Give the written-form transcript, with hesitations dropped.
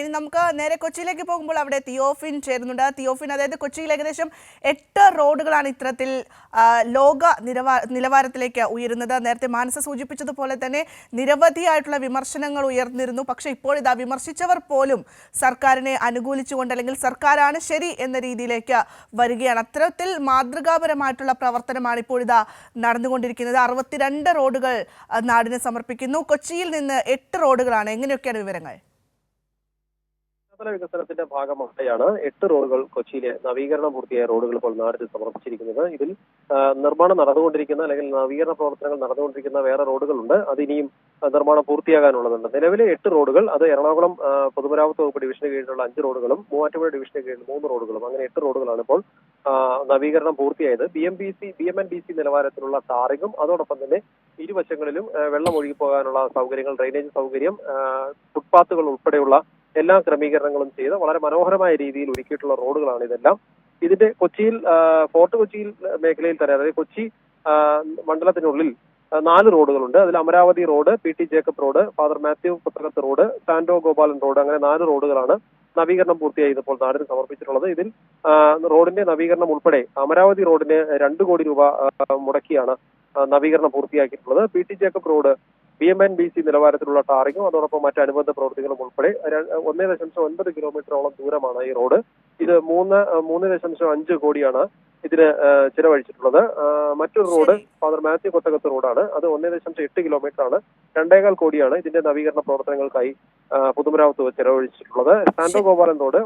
ഇനി നമുക്ക് നേരെ കൊച്ചിയിലേക്ക് പോകുമ്പോൾ അവിടെ തിയോഫിൻ ചേരുന്നുണ്ട്. തിയോഫിൻ, അതായത് കൊച്ചിയിൽ ഏകദേശം 8 റോഡുകളാണ് ഇത്തരത്തിൽ ലോക നിലവാരത്തിലേക്ക് ഉയരുന്നത്. നേരത്തെ മാനസ സൂചിപ്പിച്ചതുപോലെ തന്നെ നിരവധിയായിട്ടുള്ള വിമർശനങ്ങൾ ഉയർന്നിരുന്നു. പക്ഷേ ഇപ്പോൾ ഇതാ വിമർശിച്ചവർ പോലും സർക്കാരിനെ അനുകൂലിച്ചുകൊണ്ട് അല്ലെങ്കിൽ സർക്കാരാണ് ശരി എന്ന രീതിയിലേക്ക് വരികയാണ്. അത്തരത്തിൽ മാതൃകാപരമായിട്ടുള്ള പ്രവർത്തനമാണ് ഇപ്പോൾ ഇതാ നടന്നുകൊണ്ടിരിക്കുന്നത്. 62 റോഡുകൾ നാടിന് സമർപ്പിക്കുന്നു. കൊച്ചിയിൽ നിന്ന് 8 റോഡുകളാണ്. എങ്ങനെയൊക്കെയാണ് വിവരങ്ങൾ? വികസനത്തിന്റെ ഭാഗമായാണ് 8 റോഡുകൾ കൊച്ചിയിലെ നവീകരണം പൂർത്തിയായ റോഡുകൾ ഇപ്പോൾ നാടിന് സമർപ്പിച്ചിരിക്കുന്നത്. ഇതിൽ നിർമ്മാണം നടന്നുകൊണ്ടിരിക്കുന്ന അല്ലെങ്കിൽ നവീകരണ പ്രവർത്തനങ്ങൾ നടന്നുകൊണ്ടിരിക്കുന്ന വേറെ റോഡുകളുണ്ട്. അതിനിയും നിർമ്മാണം പൂർത്തിയാകാനുള്ളതുണ്ട്. നിലവിലെ 8 റോഡുകൾ അത് എറണാകുളം പൊതുമരാമത്ത് വകുപ്പ് ഡിവിഷന് കീഴിലുള്ള 5 റോഡുകളും മൂവാറ്റുപുഴ ഡിവിഷന് കീഴിൽ 3 റോഡുകളും അങ്ങനെ 8 റോഡുകളാണ് ഇപ്പോൾ നവീകരണം പൂർത്തിയായത്. BMNBC നിലവാരത്തിലുള്ള ടാറിങ്ങും അതോടൊപ്പം തന്നെ ഇരുവശങ്ങളിലും വെള്ളം ഒഴുകിപ്പോകാനുള്ള സൗകര്യങ്ങൾ, ഡ്രെയിനേജ് സൗകര്യം, ഫുട്പാത്തുകൾ ഉൾപ്പെടെയുള്ള എല്ലാ ക്രമീകരണങ്ങളും ചെയ്ത് വളരെ മനോഹരമായ രീതിയിൽ ഒരുക്കിയിട്ടുള്ള റോഡുകളാണ് ഇതെല്ലാം. ഇതിന്റെ കൊച്ചിയിൽ ഫോർട്ട് കൊച്ചിയിൽ മേഖലയിൽ തന്നെ, അതായത് കൊച്ചി മണ്ഡലത്തിനുള്ളിൽ 4 റോഡുകളുണ്ട്. അതിൽ Amaravati road, PT Jacob road, father Mathew Puthakath road, Santo Gopalan road, അങ്ങനെ 4 റോഡുകളാണ് നവീകരണം പൂർത്തിയായി ഇപ്പോൾ നാടിന് സമർപ്പിച്ചിട്ടുള്ളത്. ഇതിൽ റോഡിന്റെ നവീകരണം ഉൾപ്പെടെ അമരാവതി റോഡിന് 2 കോടി രൂപ മുടക്കിയാണ് നവീകരണം പൂർത്തിയാക്കിയിട്ടുള്ളത്. PT ജേക്കബ് റോഡ് BMNBC നിലവാരത്തിലുള്ള ടാറിങ്ങും അതോടൊപ്പം മറ്റ് അനുബന്ധ പ്രവൃത്തികളും ഉൾപ്പെടെ 1.9 കിലോമീറ്ററോളം ദൂരമാണ് ഈ റോഡ്. ഇത് 3.5 കോടിയാണ് ഇതിന് ചിലവഴിച്ചിട്ടുള്ളത്. മറ്റൊരു റോഡ് ഫാദർ മാത്യു കൊത്തകത്ത് റോഡാണ്. അത് 1.8 കിലോമീറ്റർ ആണ്. 2.25 കോടിയാണ് ഇതിന്റെ നവീകരണ പ്രവർത്തനങ്ങൾക്കായി പൊതുമരാമത്ത് ചിലവഴിച്ചിട്ടുള്ളത്. Santo Gopalan road